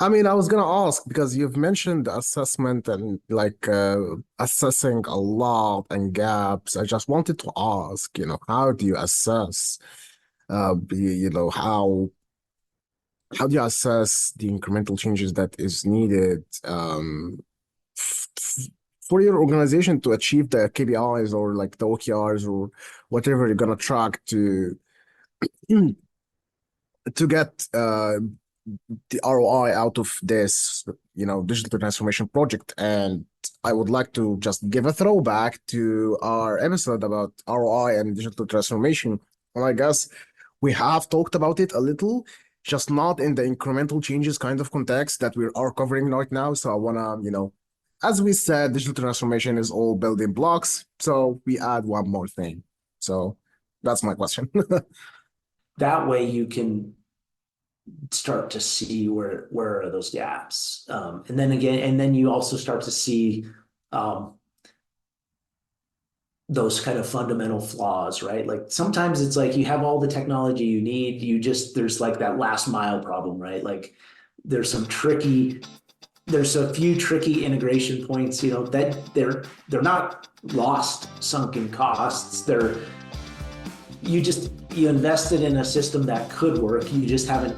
I mean, I was gonna ask because you've mentioned assessment and assessing a lot and gaps. I just wanted to ask, how do you assess, how do you assess the incremental changes that is needed f for your organization to achieve the KPIs or like the OKRs or whatever you're gonna track to get the ROI out of this, digital transformation project. And I would like to just give a throwback to our episode about ROI and digital transformation. And I guess we have talked about it a little, just not in the incremental changes kind of context that we are covering right now. So I wanna, as we said, digital transformation is all building blocks. So we add one more thing. So that's my question. That way you can start to see where are those gaps. And then you also start to see um, those kind of fundamental flaws, right? Like sometimes it's like you have all the technology you need, there's like that last mile problem, right? Like there's some tricky there's a few tricky integration points, that they're not lost sunken costs. You invested in a system that could work. You just haven't.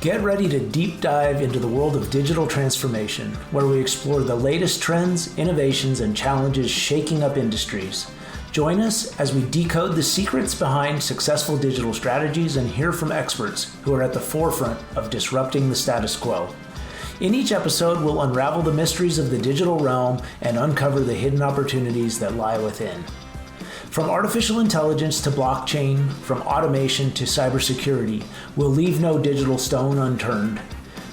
Get ready to deep dive into the world of digital transformation, where we explore the latest trends, innovations, and challenges shaking up industries. Join us as we decode the secrets behind successful digital strategies and hear from experts who are at the forefront of disrupting the status quo. In each episode, we'll unravel the mysteries of the digital realm and uncover the hidden opportunities that lie within. From artificial intelligence to blockchain, from automation to cybersecurity, we'll leave no digital stone unturned.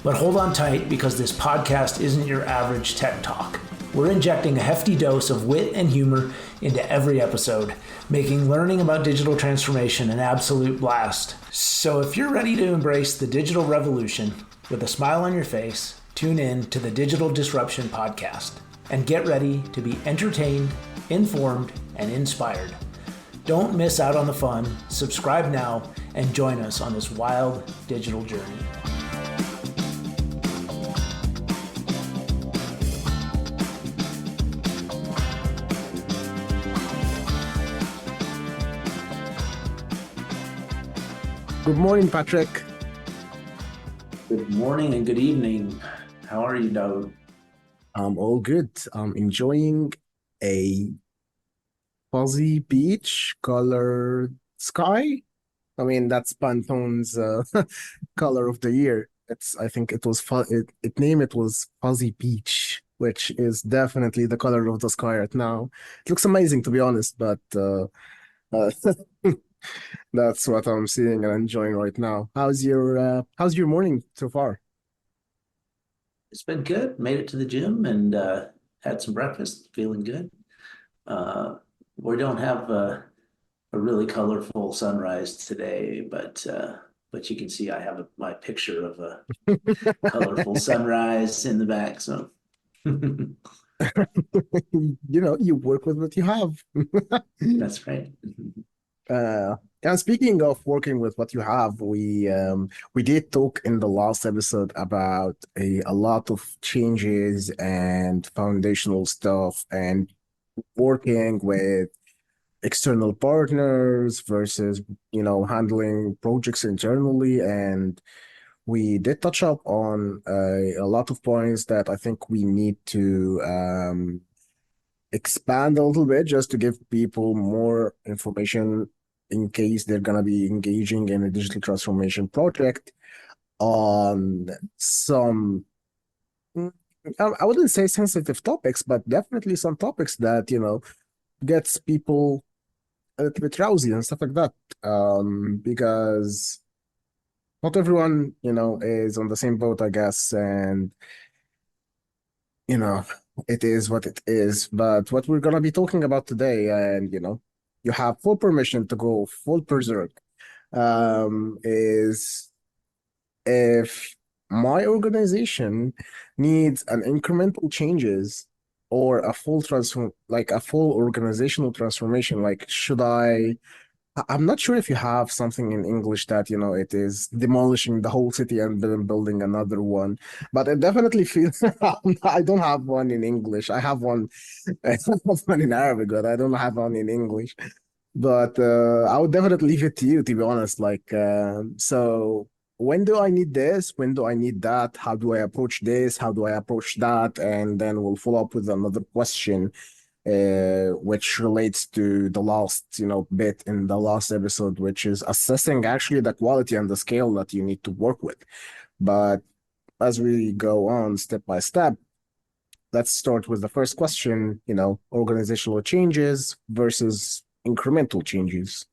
But hold on tight, because this podcast isn't your average tech talk. We're injecting a hefty dose of wit and humor into every episode, making learning about digital transformation an absolute blast. So if you're ready to embrace the digital revolution with a smile on your face, tune in to the Digital Disruption Podcast and get ready to be entertained, informed, and inspired. Don't miss out on the fun. Subscribe now and join us on this wild digital journey. Good morning, Patrick. Good morning and good evening. How are you, Daud? I'm all good. I'm enjoying a fuzzy beach colored sky. I mean, that's Pantone's color of the year. I think it was it was Fuzzy Peach, which is definitely the color of the sky right now. It looks amazing, to be honest, but uh, that's what I'm seeing and enjoying right now. How's your morning so far? It's been good. Made it to the gym and had some breakfast. Feeling good. Uh, we don't have a really colorful sunrise today, but you can see I have my picture of a colorful sunrise in the back. So You work with what you have. that's right. And speaking of working with what you have, we did talk in the last episode about a lot of changes and foundational stuff and working with external partners versus, handling projects internally. And we did touch up on a lot of points that I think we need to expand a little bit just to give people more information in case they're going to be engaging in a digital transformation project on some, I wouldn't say sensitive topics, but definitely some topics that, gets people a little bit drowsy and stuff like that. Because not everyone, is on the same boat, I guess. And, you know, it is what it is. But what we're gonna be talking about today, and you have full permission to go full berserk, is if my organization needs an incremental changes or a full transform, like a full organizational transformation? Like, should I'm not sure if you have something in English that, it is demolishing the whole city and then building another one. But I definitely feel I don't have one in English. I have one, I have one in Arabic, but I don't have one in English. But I would definitely leave it to you, to be honest. Like, so when do I need this? When do I need that? How do I approach this? How do I approach that? And then we'll follow up with another question, which relates to the last, bit in the last episode, which is assessing actually the quality and the scale that you need to work with. But as we go on step by step, let's start with the first question, organizational changes versus incremental changes.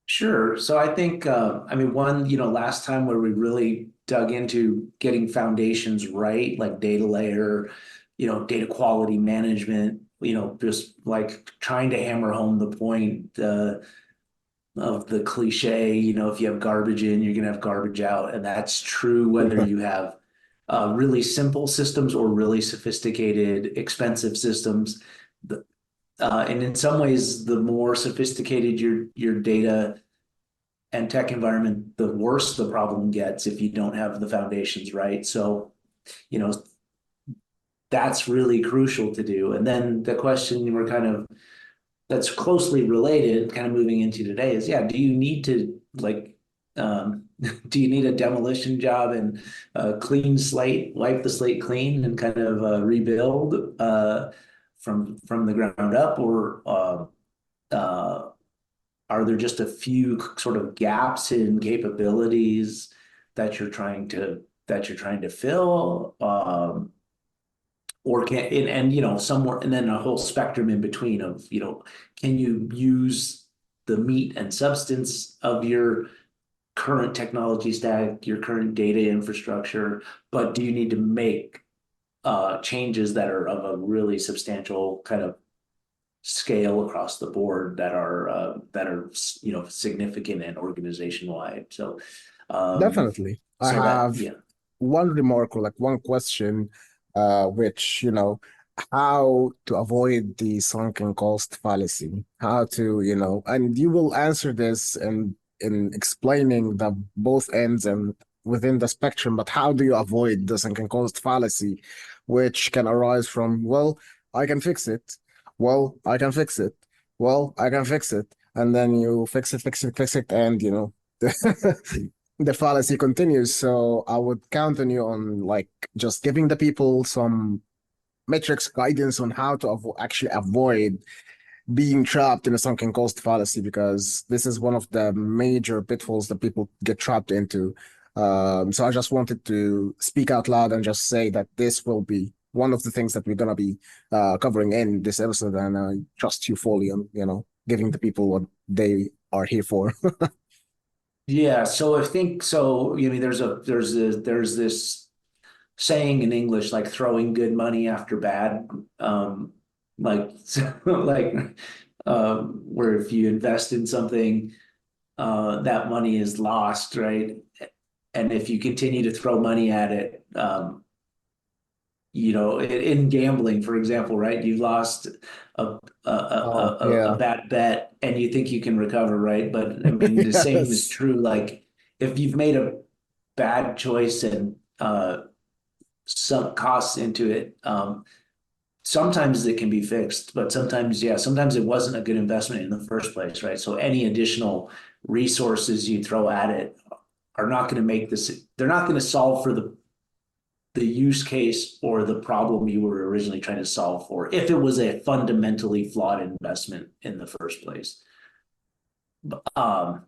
Sure. So I think, I mean, last time where we really dug into getting foundations right, like data layer, data quality management, just like trying to hammer home the point of the cliche, if you have garbage in, you're going to have garbage out. And that's true whether you have really simple systems or really sophisticated, expensive systems. And in some ways, the more sophisticated your data and tech environment, the worse the problem gets if you don't have the foundations right. So, you know, that's really crucial to do. And then the question we're kind of that's closely related, kind of moving into today is, yeah, do you need to do you need a demolition job and clean slate, wipe the slate clean and kind of rebuild from the ground up, or uh, are there just a few sort of gaps in capabilities that you're trying to fill? Or can and somewhere, and then a whole spectrum in between of, can you use the meat and substance of your current technology stack, your current data infrastructure, but do you need to make changes that are of a really substantial kind of scale across the board that are significant and organization wide? So Definitely. I so that have yeah. one remark or like one question, which, how to avoid the sunken cost fallacy. How to, and you will answer this in explaining the both ends and within the spectrum, but how do you avoid the sunken cost fallacy, which can arise from, well, I can fix it. Well, I can fix it. Well, I can fix it. And then you fix it, and the fallacy continues. So I would count on you on like just giving the people some metrics guidance on how to actually avoid being trapped in a sunken cost fallacy, because this is one of the major pitfalls that people get trapped into. So I just wanted to speak out loud and just say that this will be one of the things that we're gonna be covering in this episode, and I trust you fully on, giving the people what they are here for. Yeah, so I think so. I mean, there's this saying in English, like throwing good money after bad. Like like where if you invest in something, that money is lost, right? And if you continue to throw money at it, in gambling, for example, right? You lost a a, Oh, a yeah. bad bet and you think you can recover, right? But I mean, the same is Yes. true. Like if you've made a bad choice and sunk costs into it, sometimes it can be fixed, but sometimes it wasn't a good investment in the first place, right? So any additional resources you throw at it are not going to make this, they're not going to solve for the use case or the problem you were originally trying to solve for if it was a fundamentally flawed investment in the first place. Um,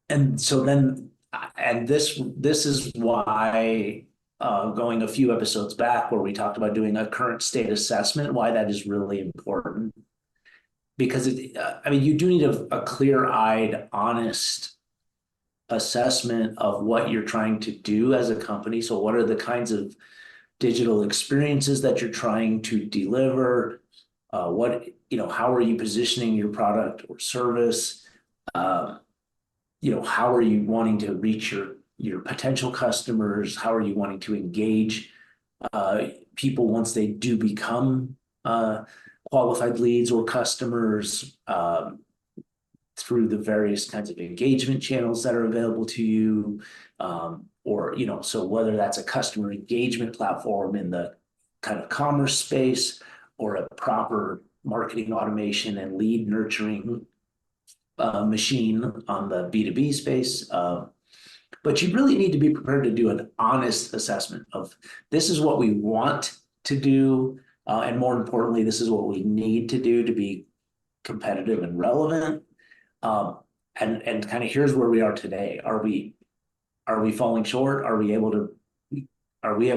and so then, and this is why going a few episodes back where we talked about doing a current state assessment, why that is really important. Because I mean, you do need a clear-eyed, honest assessment of what you're trying to do as a company. So what are the kinds of digital experiences that you're trying to deliver? How are you positioning your product or service? Uh, how are you wanting to reach your potential customers? How are you wanting to engage people, once they do become qualified leads or customers, through the various kinds of engagement channels that are available to you, or, so whether that's a customer engagement platform in the kind of commerce space, or a proper marketing automation and lead nurturing machine on the B2B space. But you really need to be prepared to do an honest assessment of, this is what we want to do, and more importantly, this is what we need to do to be competitive and relevant. And kind of, here's where we are today. Are we falling short? Are we able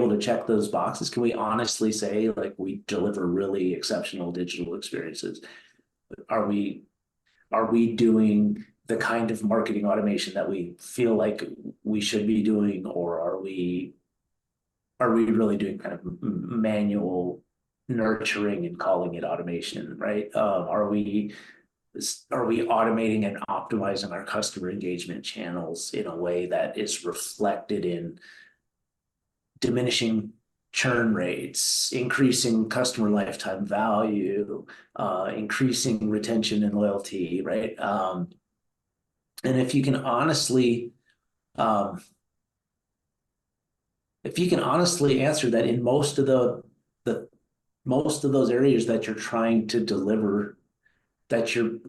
to check those boxes? Can we honestly say, like, we deliver really exceptional digital experiences? Are we doing the kind of marketing automation that we feel like we should be doing, or are we really doing kind of manual nurturing and calling it automation, right? Are we automating and optimizing our customer engagement channels in a way that is reflected in diminishing churn rates, increasing customer lifetime value, increasing retention and loyalty, right? And if you can honestly answer that in most of those areas that you're trying to deliver, that you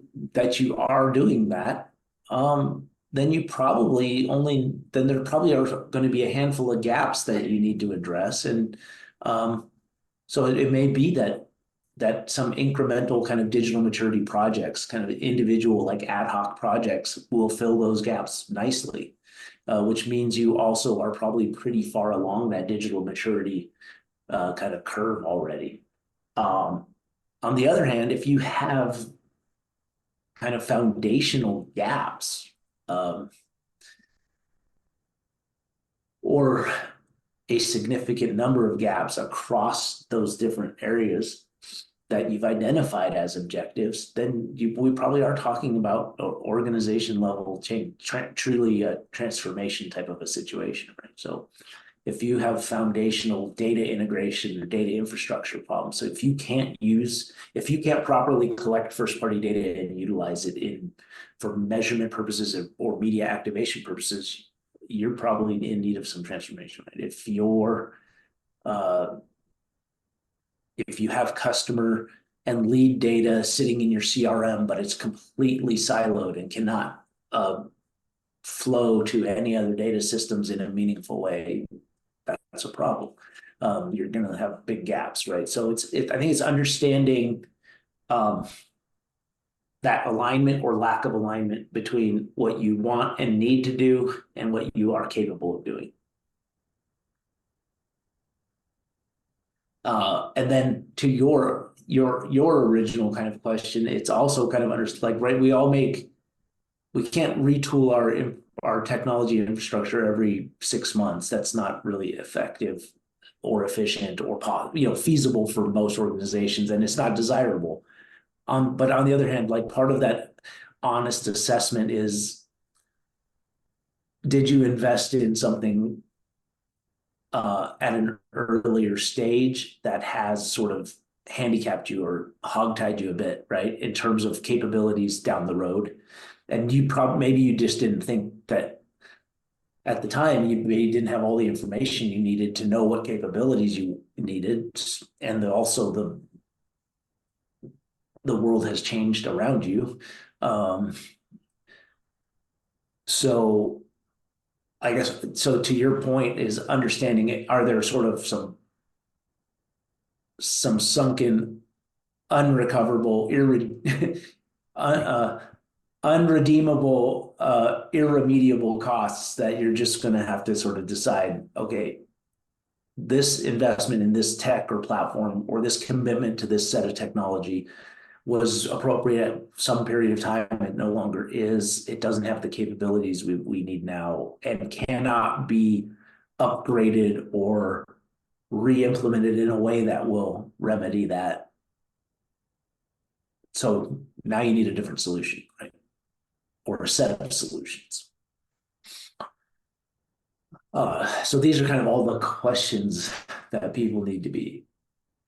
are doing that, then there probably are going to be a handful of gaps that you need to address. And so it may be that some incremental kind of digital maturity projects, kind of individual, like ad hoc projects, will fill those gaps nicely, which means you also are probably pretty far along that digital maturity kind of curve already. On the other hand, if you have kind of foundational gaps, or a significant number of gaps across those different areas that you've identified as objectives, then we probably are talking about organization level change, truly a transformation type of a situation, right? So if you have foundational data integration or data infrastructure problems, so if you can't properly collect first-party data and utilize it for measurement purposes or media activation purposes, you're probably in need of some transformation, right? If you have customer and lead data sitting in your CRM, but it's completely siloed and cannot flow to any other data systems in a meaningful way, that's a problem. You're going to have big gaps, right? So I think it's understanding that alignment or lack of alignment between what you want and need to do and what you are capable of doing. And then to your original kind of question, it's also kind of right? We can't retool our technology infrastructure every 6 months. That's not really effective or efficient or feasible for most organizations, and it's not desirable. But on the other hand, like, part of that honest assessment is, did you invest in something at an earlier stage that has sort of handicapped you or hogtied you a bit, right, in terms of capabilities down the road? And maybe you just didn't think that at the time, you didn't have all the information you needed to know what capabilities you needed, and also the world has changed around you. So I guess, so to your point is understanding it, are there sort of some sunken, unrecoverable, unredeemable, irremediable costs that you're just going to have to sort of decide, okay, this investment in this tech or platform, or this commitment to this set of technology, was appropriate at some period of time. It no longer is. It doesn't have the capabilities we need now, and cannot be upgraded or re-implemented in a way that will remedy that. So now you need a different solution, right? Or a set of solutions. So these are kind of all the questions that people need to be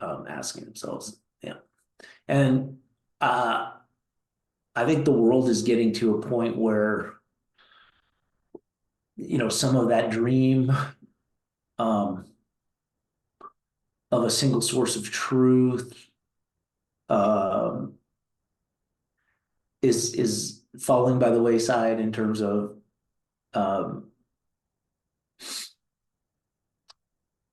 asking themselves. Yeah. And I think the world is getting to a point where, some of that dream um, of a single source of truth um, is falling by the wayside in terms of um,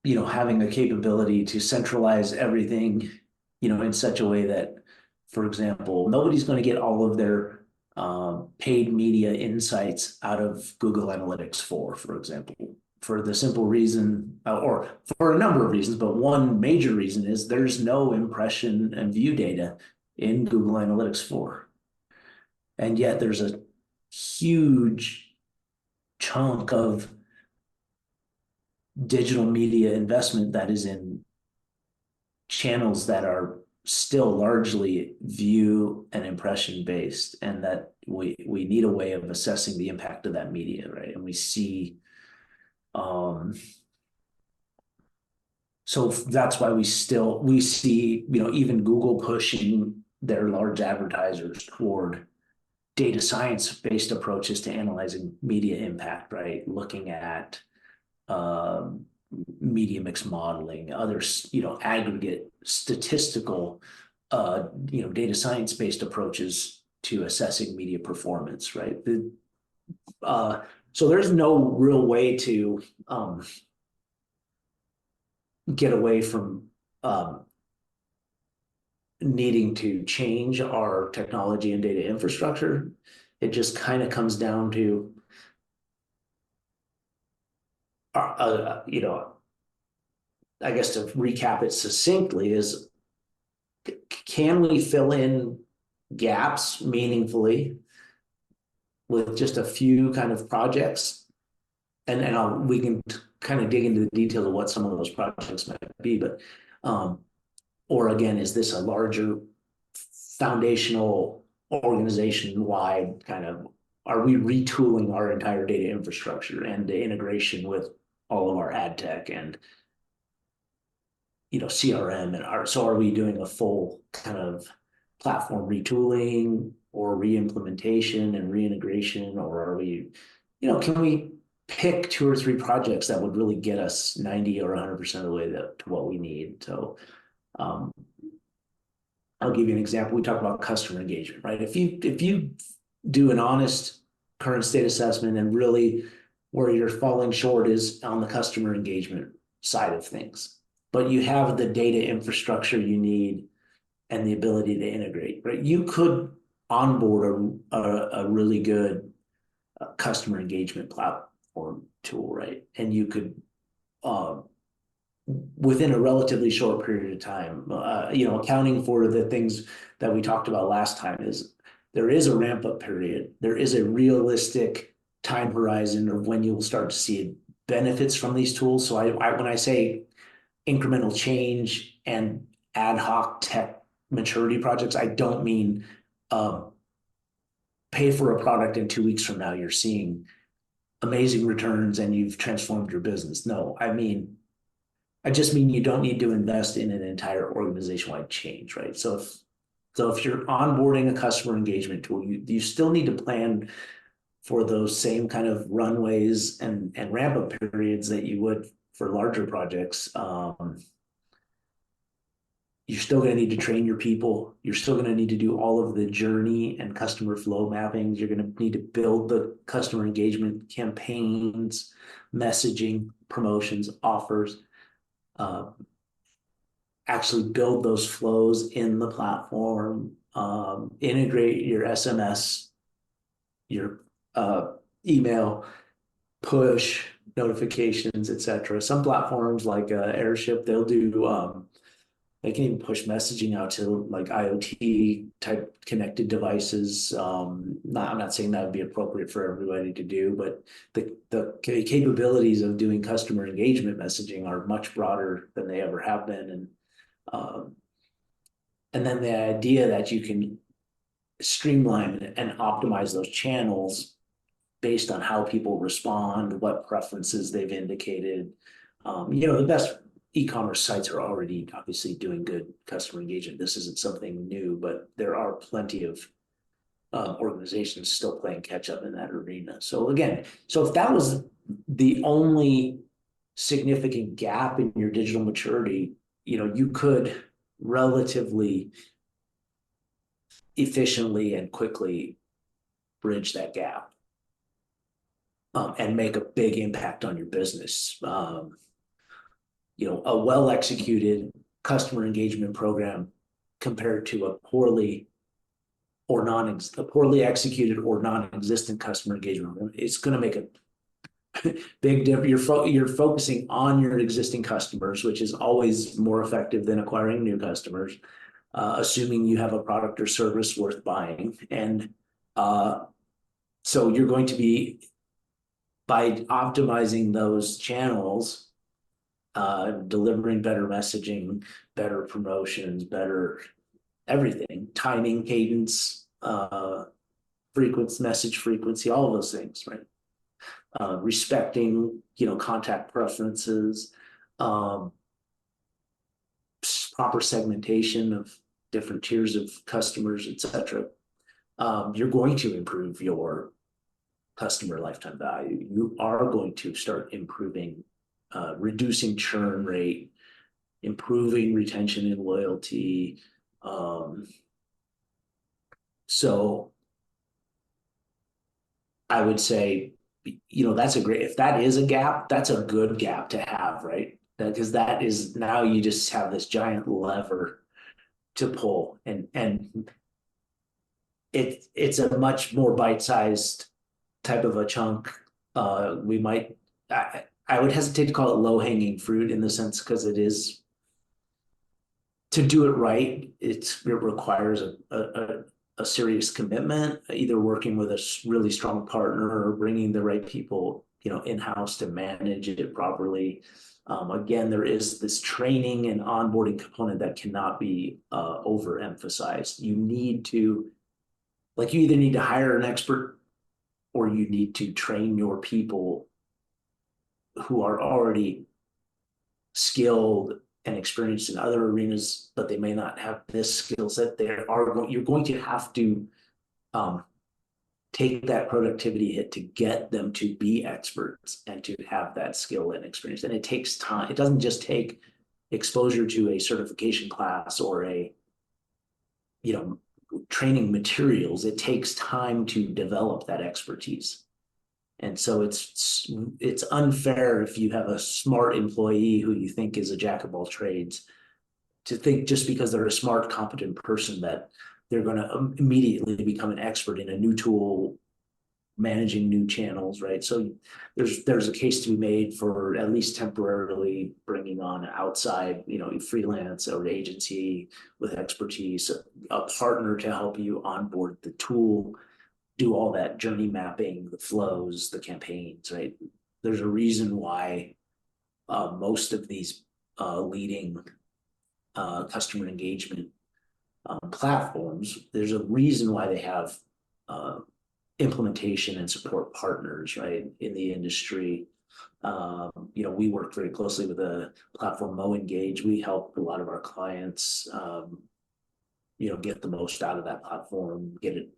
having the capability to centralize everything, in such a way that, for example, nobody's going to get all of their paid media insights out of Google Analytics 4, for example, for the simple reason, or for a number of reasons, but one major reason is there's no impression and view data in Google Analytics 4. And yet there's a huge chunk of digital media investment that is in channels that are still largely view and impression based, and that we need a way of assessing the impact of that media, right? And we see so that's why we see, even Google pushing their large advertisers toward data science based approaches to analyzing media impact, right? Looking at media mix modeling, other, aggregate statistical, data science based approaches to assessing media performance, right? So there's no real way to get away from needing to change our technology and data infrastructure. It just kind of comes down to, I guess to recap it succinctly, is can we fill in gaps meaningfully with just a few kind of projects? And we can kind of dig into the details of what some of those projects might be, but or again, is this a larger foundational organization-wide kind of, are we retooling our entire data infrastructure and the integration with all of our ad tech and CRM so are we doing a full kind of platform retooling or re-implementation and reintegration, or are we, can we pick 2 or 3 projects that would really get us 90 or 100% of the way to what we need? So I'll give you an example. We talk about customer engagement, right? If you do an honest current state assessment, and really where you're falling short is on the customer engagement side of things, but you have the data infrastructure you need and the ability to integrate, right? You could onboard a really good customer engagement platform tool, right? And you could within a relatively short period of time, accounting for the things that we talked about last time, is there is a ramp up period. There is a realistic time horizon of when you will start to see benefits from these tools. So when I say incremental change and ad hoc tech maturity projects, I don't mean pay for a product and 2 weeks from now you're seeing amazing returns and you've transformed your business. No, I just mean you don't need to invest in an entire organization-wide change, right? So if you're onboarding a customer engagement tool, you still need to plan for those same kind of runways and ramp up periods that you would for larger projects. You're still going to need to train your people. You're still going to need to do all of the journey and customer flow mappings. You're going to need to build the customer engagement campaigns, messaging, promotions, offers. Actually build those flows in the platform, integrate your SMS, your email, push notifications, etc. Some platforms like Airship, they'll do they can even push messaging out to like IoT type connected devices. I'm not saying that would be appropriate for everybody to do, but the capabilities of doing customer engagement messaging are much broader than they ever have been. And then the idea that you can streamline and optimize those channels based on how people respond, what preferences they've indicated. The best e-commerce sites are already obviously doing good customer engagement. This isn't something new, but there are plenty of organizations still playing catch up in that arena. So again, so if that was the only significant gap in your digital maturity, you could relatively efficiently and quickly bridge that gap and make a big impact on your business. A well executed customer engagement program compared to a poorly executed or non-existent customer engagement, it's going to make a big difference. You're focusing on your existing customers, which is always more effective than acquiring new customers, assuming you have a product or service worth buying. And so you're going to be, by optimizing those channels, delivering better messaging, better promotions, better everything, timing, cadence, message frequency, all of those things, right? Respecting, contact preferences, proper segmentation of different tiers of customers, etc. You're going to improve your customer lifetime value. You are going to start improving, reducing churn rate, improving retention and loyalty. So I would say, if that is a gap, that's a good gap to have, right? Because that is, now you just have this giant lever to pull, and it's a much more bite-sized type of a chunk. I would hesitate to call it low-hanging fruit in the sense, because it is, to do it right, it requires a serious commitment, either working with a really strong partner or bringing the right people, in-house to manage it properly. Again, there is this training and onboarding component that cannot be overemphasized. You either need to hire an expert, or you need to train your people who are already skilled and experienced in other arenas, but they may not have this skill set. You're going to have to take that productivity hit to get them to be experts and to have that skill and experience. And it takes time. It doesn't just take exposure to a certification class or training materials. It takes time to develop that expertise. And so it's unfair if you have a smart employee who you think is a jack of all trades, to think just because they're a smart, competent person that they're going to immediately become an expert in a new tool, managing new channels, right? So there's a case to be made for at least temporarily bringing on outside, freelance or agency with expertise, a partner to help you onboard the tool, do all that journey mapping, the flows, the campaigns, right? There's a reason why most of these leading customer engagement platforms, there's a reason why they have implementation and support partners, right, in the industry. We work very closely with a platform, MoEngage. We help a lot of our clients, get the most out of that platform, get it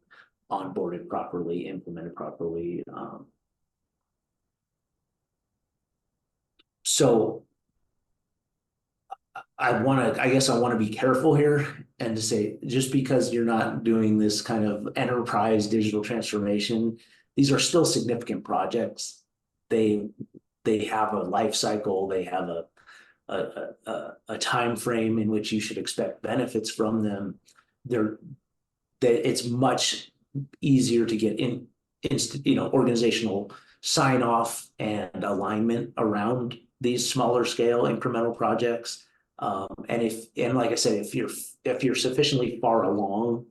onboarded properly, implemented properly. So I want to be careful here and to say, just because you're not doing this kind of enterprise digital transformation, these are still significant projects. They have a life cycle. They have a time frame in which you should expect benefits from them. It's much easier to get organizational sign off and alignment around these smaller scale incremental projects. And like I said, if you're sufficiently far along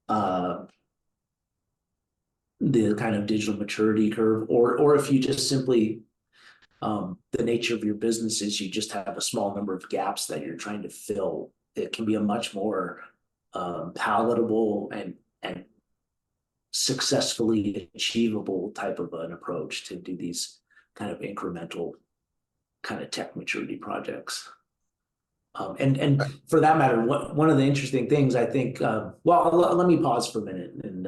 the kind of digital maturity curve, or if you just simply the nature of your business is you just have a small number of gaps that you're trying to fill, it can be a much more palatable and successfully achievable type of an approach to do these kind of incremental kind of tech maturity projects. And for that matter, one of the interesting things I think, let me pause for a minute and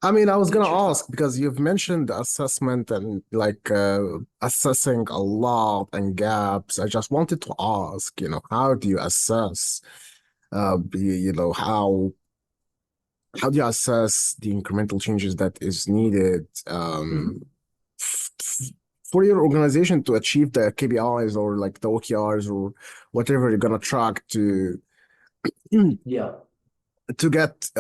I mean, I was get gonna your ask thought. because you've mentioned assessment and like assessing a lot and gaps. I just wanted to ask, how do you assess, how do you assess the incremental changes that is needed Mhm. for your organization to achieve the KPIs or like the OKRs or whatever you're gonna track Yeah, to get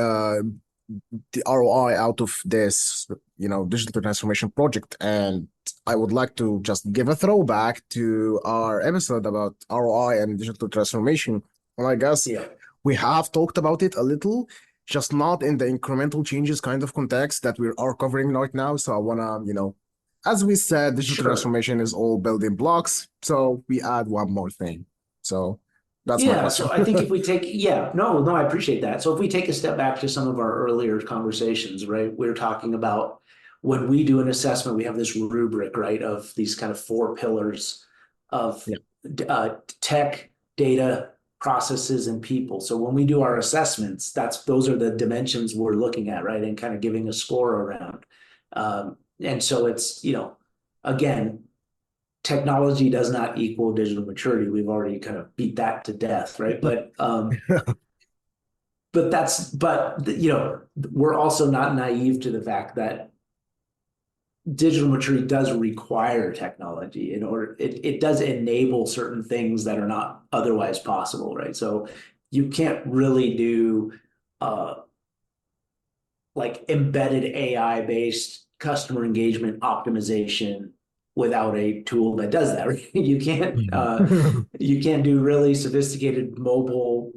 the ROI out of this, digital transformation project. And I would like to just give a throwback to our episode about ROI and digital transformation. And I guess yeah, we have talked about it a little, just not in the incremental changes kind of context that we are covering right now. So I wanna, as we said, digital sure. transformation is all building blocks. So we add one more thing. So that's my Yeah, question. so I think if we take, yeah, no, I appreciate that. So if we take a step back to some of our earlier conversations, right, we're talking about when we do an assessment, we have this rubric, right, of these kind of four pillars of Yeah. tech, data, processes, and people. So when we do our assessments, those are the dimensions we're looking at, right, and kind of giving a score around. And so it's, again, technology does not equal digital maturity. We've already kind of beat that to death, right? But we're also not naive to the fact that digital maturity does require technology in order. It does enable certain things that are not otherwise possible, right? So you can't really do uh, like embedded AI based customer engagement optimization without a tool that does that. Right? You can't do really sophisticated mobile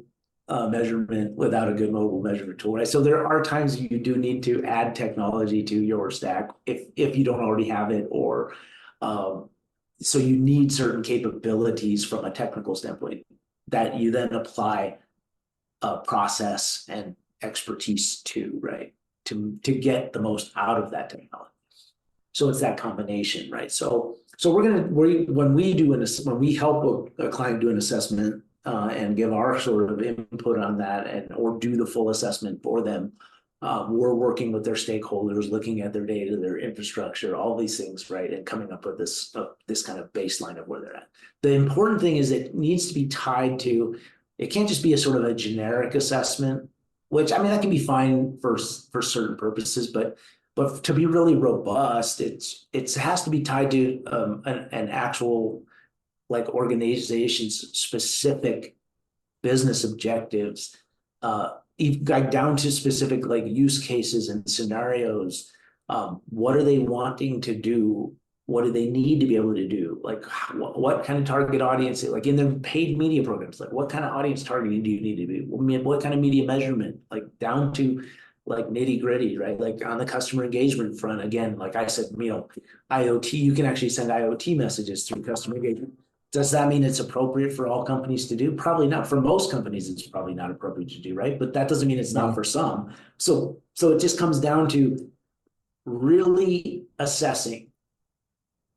measurement without a good mobile measurement tool, right? So there are times you do need to add technology to your stack if you don't already have it, or so you need certain capabilities from a technical standpoint that you then apply process and expertise to, right? To get the most out of that technology. So it's that combination, right? So when we help a client do an assessment and give our sort of input on that or do the full assessment for them, we're working with their stakeholders, looking at their data, their infrastructure, all these things, right, and coming up with this kind of baseline of where they're at. The important thing is it needs to be tied to. It can't just be a sort of a generic assessment, which I mean that can be fine for certain purposes, but to be really robust, it has to be tied to an actual like organization's specific business objectives, like down to specific like use cases and scenarios. What are they wanting to do? What do they need to be able to do? Like what kind of target audience, like in their paid media programs, like what kind of audience targeting do you need to be? What kind of media measurement, like down to like nitty gritty, right? Like on the customer engagement front, again, like I said, IoT, you can actually send IoT messages through customer engagement. Does that mean it's appropriate for all companies to do? Probably not. For most companies, it's probably not appropriate to do, right? But that doesn't mean it's not No. for some. So it just comes down to really assessing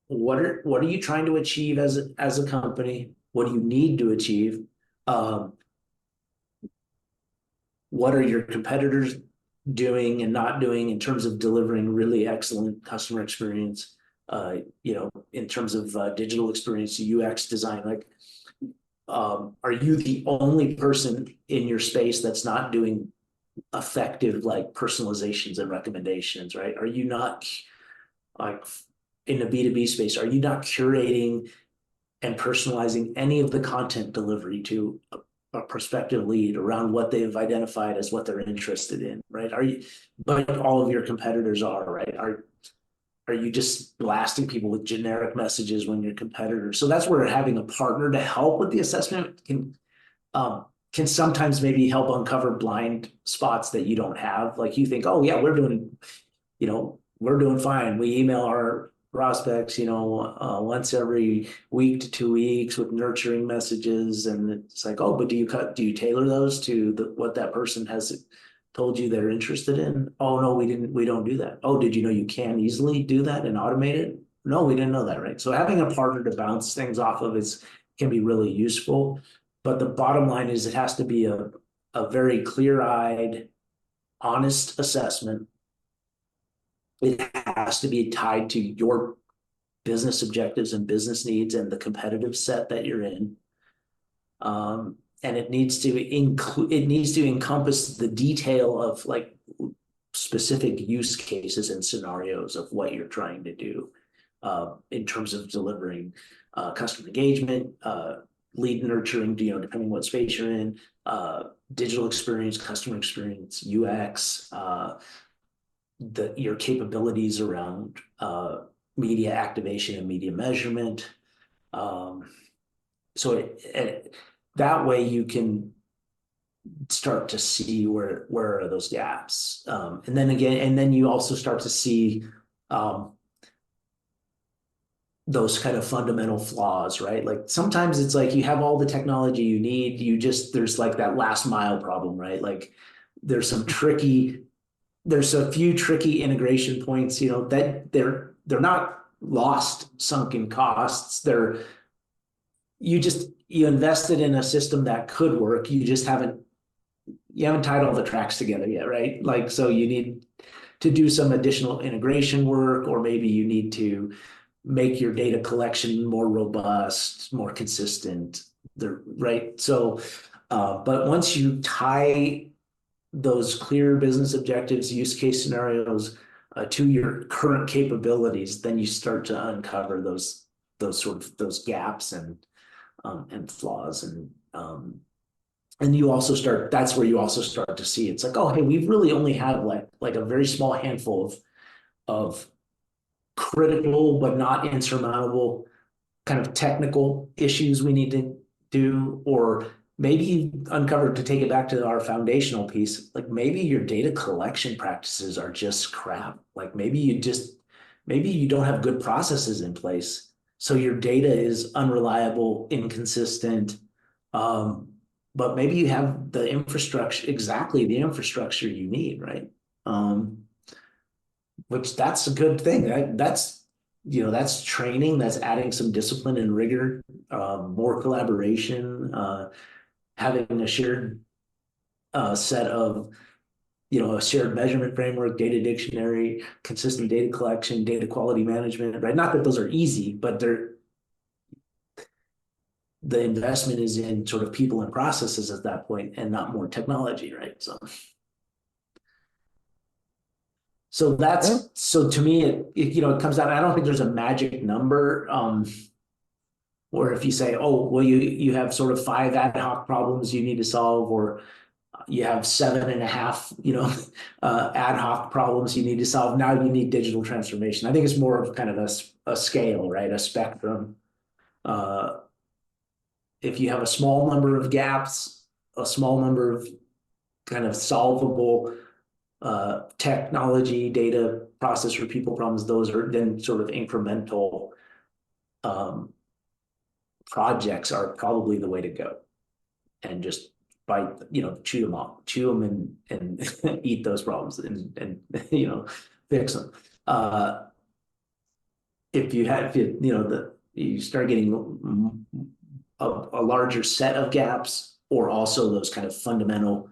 what are you trying to achieve as a company? What do you need to achieve? Um, what are your competitors doing and not doing in terms of delivering really excellent customer experience? In terms of digital experience, UX design, like are you the only person in your space that's not doing effective like personalizations and recommendations, right? Are you not like in the B2B space, are you not curating and personalizing any of the content delivery to a prospective lead around what they've identified as what they're interested in, right? But all of your competitors are, right? Are you just blasting people with generic messages when your competitors? So that's where having a partner to help with the assessment can sometimes maybe help uncover blind spots that you don't have. Like you think, oh yeah, we're doing fine. We email our prospects, once every week to 2 weeks with nurturing messages, and it's like, oh, but do you tailor those to what that person has told you they're interested in? Oh no, we don't do that. Oh, did you know you can easily do that and automate it? no, we didn't know that, right? So having a partner to bounce things off of can be really useful. But the bottom line is it has to be a very clear-eyed, honest assessment. It has to be tied to your business objectives and business needs and the competitive set that you're in. And it needs to encompass the detail of like specific use cases and scenarios of what you're trying to do in terms of delivering customer engagement, lead nurturing, depending what space you're in, digital experience, customer experience, UX, your capabilities around media activation and media measurement. So that way you can start to see where are those gaps. And then you also start to see those kind of fundamental flaws, right? Like sometimes it's like you have all the technology you need, there's like that last mile problem, right? Like there's a few tricky integration points, that they're not lost sunken costs. You invested in a system that could work. You haven't tied all the tracks together yet, right? Like, so you need to do some additional integration work, or maybe you need to make your data collection more robust, more consistent, right? So, but once you tie those clear business objectives, use case scenarios to your current capabilities, then you start to uncover those gaps and flaws, and that's where you also start to see it's like, oh, hey, we really only have like a very small handful of critical but not insurmountable kind of technical issues we need to do. Or maybe you uncovered, to take it back to our foundational piece, like maybe your data collection practices are just crap. Like maybe you don't have good processes in place, so your data is unreliable, inconsistent. But maybe you have the infrastructure you need, right? Which that's a good thing. That's training, that's adding some discipline and rigor, more collaboration, having a shared set of, a shared measurement framework, data dictionary, consistent data collection, data quality management, right? Not that those are easy, but the investment is in sort of people and processes at that point, and not more technology, right? So to me, it comes down. I don't think there's a magic number. Or if you say, oh, well, you have sort of 5 ad hoc problems you need to solve, or you have 7.5, ad hoc problems you need to solve. Now you need digital transformation. I think it's more of kind of a scale, right? A spectrum. If you have a small number of gaps, a small number of kind of solvable technology, data, process, or people problems, those are then sort of incremental projects are probably the way to go. And just chew them and eat those problems and fix them. If you start getting a larger set of gaps, or also those kind of fundamental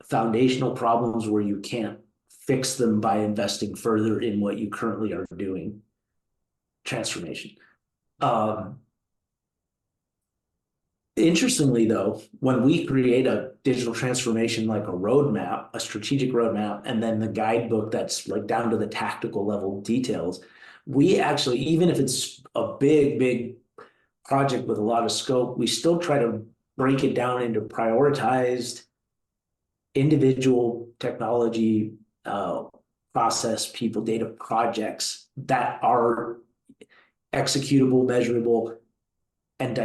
foundational problems where you can't fix them by investing further in what you currently are doing, transformation. Interestingly, though, when we create a digital transformation, like a roadmap, a strategic roadmap, and then the guidebook that's like down to the tactical level details, we actually, even if it's a big project with a lot of scope, we still try to break it down into prioritized individual technology, process, people, data projects that are executable, measurable, and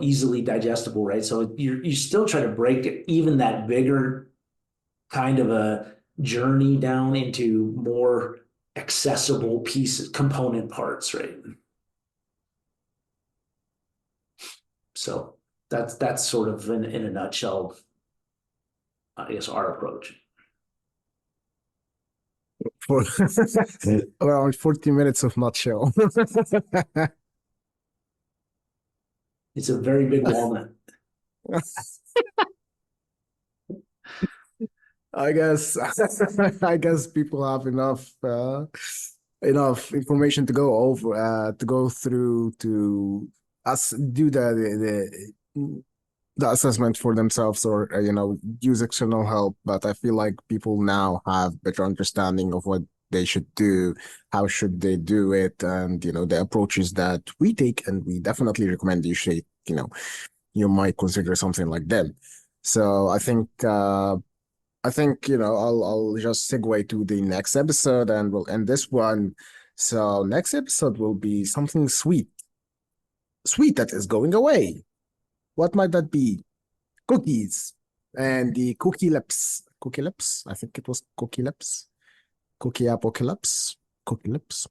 easily digestible, right? So you still try to break it, even that bigger kind of a journey, down into more accessible component parts, right? So that's sort of in a nutshell, I guess, our approach. for around 40 minutes of nutshell. It's a very big walnut. I guess I guess people have enough information to go over to go through to us do the assessment for themselves, or use external help. But I feel like people now have better understanding of what they should do, how should they do it, and the approaches that we take, and we definitely recommend you should you might consider something like them. So I think I'll just segue to the next episode and we'll end this one. So next episode will be something sweet that is going away. What might that be? Cookies and the cookie lips. Cookie lips? I think it was cookie lips. Cookie apocalypse. Cookie lips.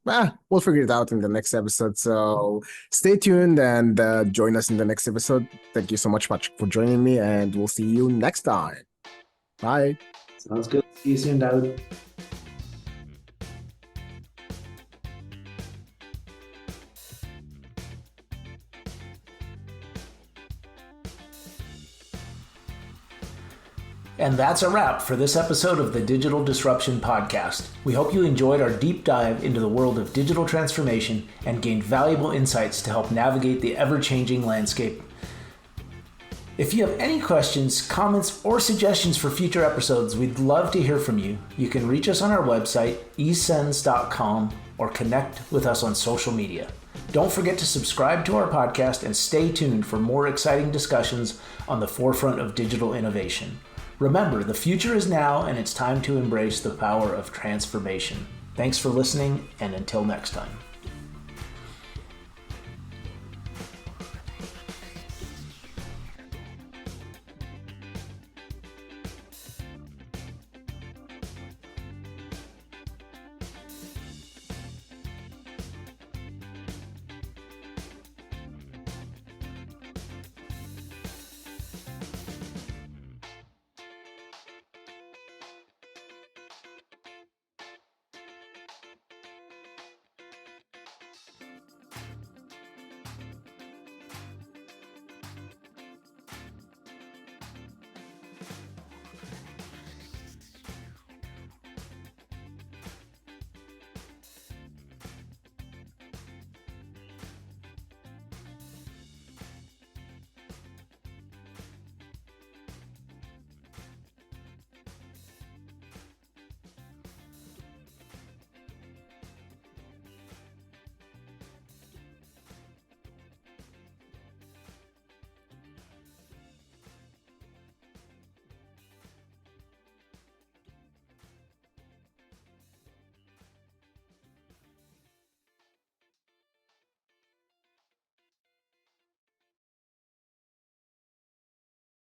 We'll figure it out in the next episode. So stay tuned and join us in the next episode. Thank you so much, Patrick, for joining me, and we'll see you next time. Bye. Sounds good. See you soon, David. And that's a wrap for this episode of the Digital Disruption Podcast. We hope you enjoyed our deep dive into the world of digital transformation and gained valuable insights to help navigate the ever-changing landscape. If you have any questions, comments, or suggestions for future episodes, we'd love to hear from you. You can reach us on our website, e-CENS.com, or connect with us on social media. Don't forget to subscribe to our podcast and stay tuned for more exciting discussions on the forefront of digital innovation. Remember, the future is now, and it's time to embrace the power of transformation. Thanks for listening, and until next time.